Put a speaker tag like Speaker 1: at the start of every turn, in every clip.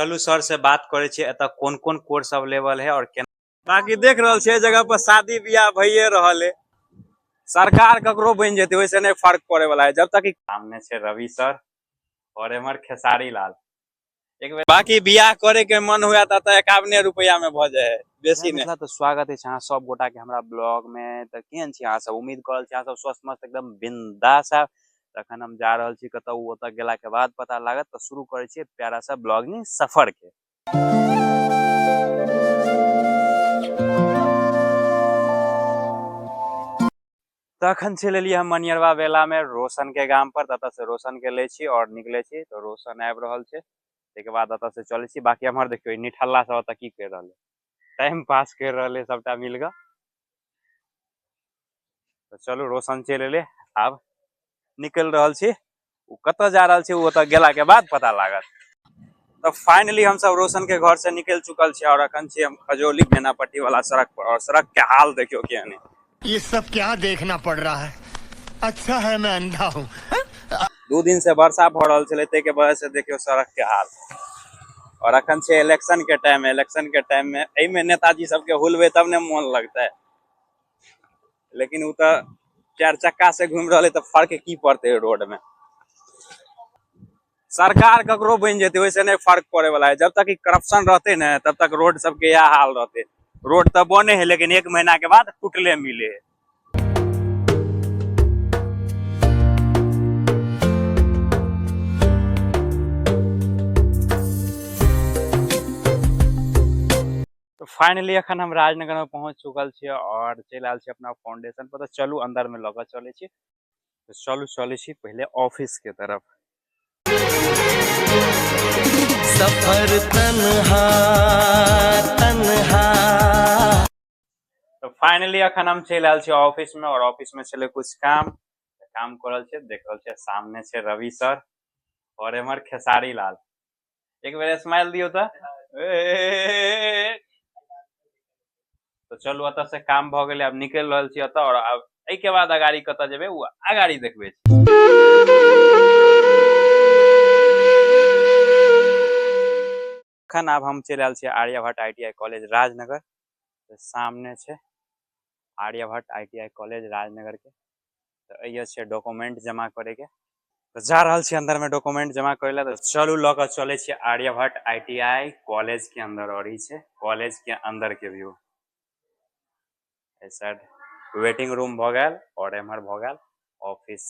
Speaker 1: चलू सर से बात करे छी एत कोन कोन कोर्स अवेलेबल है और केना। बाकी देख रहल छे जगह पर शादी ब्याह भइए रहल है। सरकार ककरो बन जेते वैसे नहीं फर्क पड़े वाला है जब तक कि सामने छे रवि सर और एमर खेसारी लाल। एक बेर बाकी बियाह करे के मन हुआ था तो 51 रुपया में भ जाए बेसी नहीं। तो स्वागत है अहाँ सब गोटा के हमरा ब्लॉग में। तो केहन छी अहाँ सब, उम्मीद करल छी अहाँ सब स्वस्थ मस्त एकदम बिंदास है। तखन हम जा रहल छी कतौ ओतऽ गेला के बाद पता लागत। तो शुरू करे छी प्यारा सा ब्लॉगिंग सफर के। तखन चल एलियै हम मनियरवा बेला में रोशन के गाम पर। ततऽ से रोशन के ले छी और निकले छी। तो रोशन आबि रहल छै के बाद अतः से चले छी। बाकी हमर देखियो निठल्ला सब अतः की कर रहले, टाइम पास कर रहले सबटा मिल क। तो चलू रोशन चल एले, आब निकल रहल छी। कत जा रहल छी ओतऽ गेला के बाद पता लागत। तो फाइनली हम सब रोशन के घर से निकल चुकल छी और अखन छी हम खजौली मेनापट्टी वाला सड़क पर। और सड़क के हाल देखियो केहन है।
Speaker 2: ये सब क्या देखना पड़ रहा है? अच्छा है मैं अंधा हूँ।
Speaker 1: 2 दिन से वर्षा भ रहल छले ते के वजह से देखियो सड़क के हाल। और अखन से इलेक्शन के टाइम है। इलेक्शन के टाइम में एहि में नेताजी सबके हुलवे तब ने मन लगता है। लेकिन उ तो 4 चक्का से घूम रहे तो फर्क की पड़ते रोड में। सरकार ककरो बन जेते वैसे नहीं फर्क पड़े वाला है। जब तक कि करप्शन रहते न तब तक रोड सबके यह हाल रहते। रोड तो बने है लेकिन 1 महीना के बाद टूटले मिले है। तो फाइनली अखन हम राजनगर में पहुंच चुकल छी और चल आयल छी अपना फाउंडेशन पर। तो चलू अंदर में लगा चले छी। तो चलू चले छी पहले ऑफिस के तरफ।
Speaker 3: सफर तन्हा तन्हा।
Speaker 1: तो फाइनली अखन हम चल आयल छी ऑफिस में और ऑफिस में चले कुछ काम करल छे। देख रहल छे सामने छे रवि सर और एमर खेसारी लाल। एक बेर स्माइल दियो तो। तो चलू अतः से काम भ गेले, अब निकल रहल छी अतः। और अब एहि के बाद अगाड़ी कतऽ जेबे उ अगाड़ी देखबे। अखन आब हम चल आयल छी आर्यभट्ट ITI कॉलेज राजनगर। तो सामने छे आर्यभट्ट ITI कॉलेज राजनगर के। तो ये छे डॉक्यूमेंट जमा करे के। तो जा रहल छी अंदर में डॉक्यूमेंट जमा करे ला। तो चलू लग चले छी आर्यभट्ट ITI कॉलेज के अंदर। और ई छे कॉलेज के अंदर के व्यू। साइड वेटिंग रूम भ गेल और एमहर भ गेल ऑफिस,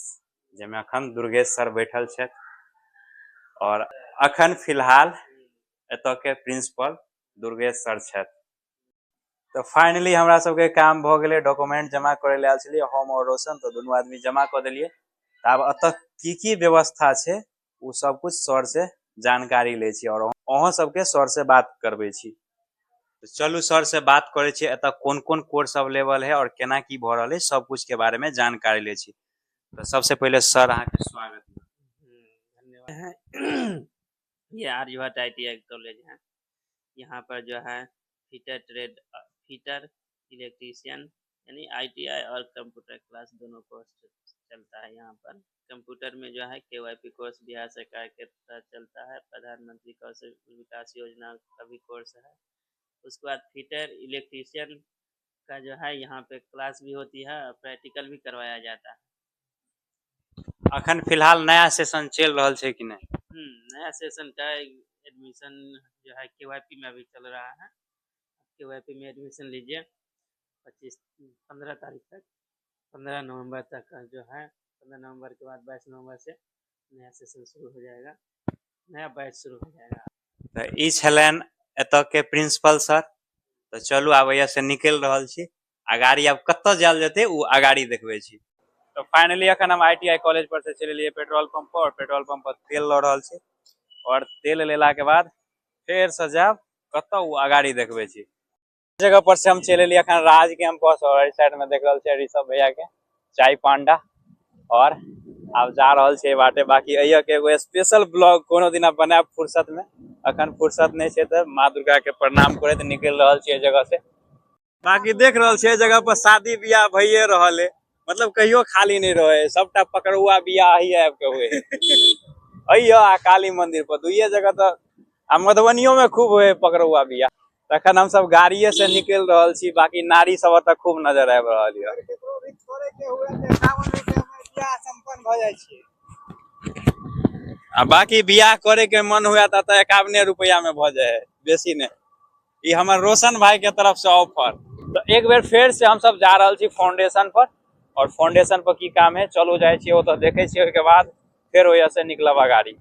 Speaker 1: जेमे अखन दुर्गेश सर बैठल छे। और अखन फिलहाल एतऽ के प्रिंसिपल दुर्गेश सर छे। तो फाइनली हमरा सबके काम भ गेले, डॉक्यूमेंट जमा करे ले आयल छलिए हम और रोशन। तो दोनों आदमी जमा कर दिलिए। अब अतः की व्यवस्था छे उ सब कुछ सर से जानकारी ले छी और अहाँ सबके सर से बात करबे छी। तो चलू सर से बात करे छी एत कोन कोन कोर्स अवेलेबल है और केना की भ रहल है सब कुछ के बारे में जानकारी ले छी। तो सबसे पहले सर अहाँ के स्वागत
Speaker 4: धन्यवाद। ये आर्यभट्ट ITI कॉलेज है। यहाँ पर जो है फिटर इलेक्ट्रीशियन यानी ITI और कंप्यूटर क्लास दोनों कोर्स चलता है। यहाँ पर कंप्यूटर में जो है KYP कोर्स बिहार सरकार के तहत चलता है। प्रधानमंत्री कौशल विकास योजना का भी कोर्स है। उसके बाद फिटर इलेक्ट्रीशियन का जो है यहाँ पे क्लास भी होती है और प्रैक्टिकल भी करवाया जाता है।
Speaker 1: अखन फिलहाल नया सेशन चल रहा है कि नहीं?
Speaker 4: नया सेशन का एडमिशन जो है KYP में अभी चल रहा है। KYP में एडमिशन लीजिए 15 तारीख तक, 15 नवंबर तक का जो है। 15 नवंबर के बाद 22 नवंबर से नया सेशन शुरू हो जाएगा, नया बैच शुरू हो जाएगा।
Speaker 1: तो ई छलन एतऽ के प्रिंसिपल सर। तो चलू आब यहाँ से निकल रहल छी। अगाड़ी अब कत्तो जायल जेते उ अगाड़ी देखबे छी। तो फाइनली अखन हम ITI कॉलेज पर से चले लिए पेट्रोल पंप पर। और पेट्रोल पंप पर तेल ल रहल छी। और तेल लेला के बाद फिर से जाब कत्तो उ अगाड़ी देखबे छी। जगह पर से हम चले लिए अखन राज कैंपस। और इस साइड में देख रहल छी ऋषभ भैया के चाय पांडा। और अब जा रहल छी बाटे। बाकी अइया के एगो स्पेशल ब्लॉग कोनो दिन बनाएब फुर्सत में। अखन फुर्सत नहीं छे त माँ दुर्गा के प्रणाम करे त निकल रहल छी जगह से। बाकी देख रहल छी जगह पर शादी ब्याह भइए रहल है। मतलब कहियो खाली नहीं रहे, सबटा पकड़ुआ बियाह ही आब के हुए। अइया काली मंदिर पर दुइये जगह तो आ मधुबनियों में खूब पकड़ुआ बिया। तखन हम सब गाड़िए से निकल रहल छी, बाकी नारी सब तक खूब नजर आबि रहल ये। आ बाकी बियाह करे के मन हुआ था तो 51 रुपया में भ जाए, बेसी ने। ये हमारे रोशन भाई के तरफ से ऑफर। तो एक बार फिर से हम सब जा रहल छी फाउंडेशन पर, और फाउंडेशन पर की काम है चलो जाए छी, वो तो देखे छी। के बाद फिर वजह से निकलब गाड़ी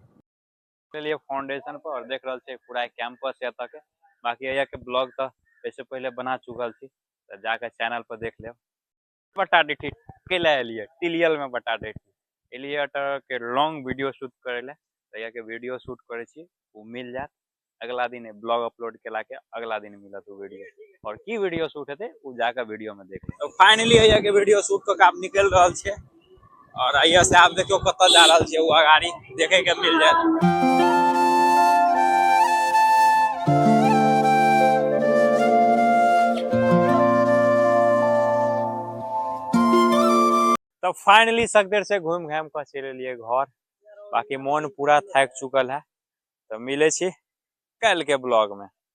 Speaker 1: चलिए फाउंडेशन पर, और देख रहल छी पूरा कैंपस है तक। बाकी यहाँ के ब्लॉग तो इससे पहले बना चुकल छी, तो जाकर चैनल पर देख ले। बता दी टिलियल में बता दी एलिएटर के लॉन्ग वीडियो शूट करे ले, तो यहाँ के वीडियो शूट करे छी वो मिल जात। अगला दिन ब्लॉग अपलोड केला के अगला दिन मिलत वो वीडियो, और की वीडियो शूट हेते वो जाकर वीडियो में देख ले। तो फाइनली यहाँ के वीडियो शूट करके आप निकल रहल छे, और यहाँ से आप देखियो कत जा रहल छे, वो गाड़ी देखे के मिल जाए। तो फाइनली सगदेर से घूम घाम कर चले लिए घर। बाकी मन पूरा थक चुकल है, तो मिले छी कल के ब्लॉग में।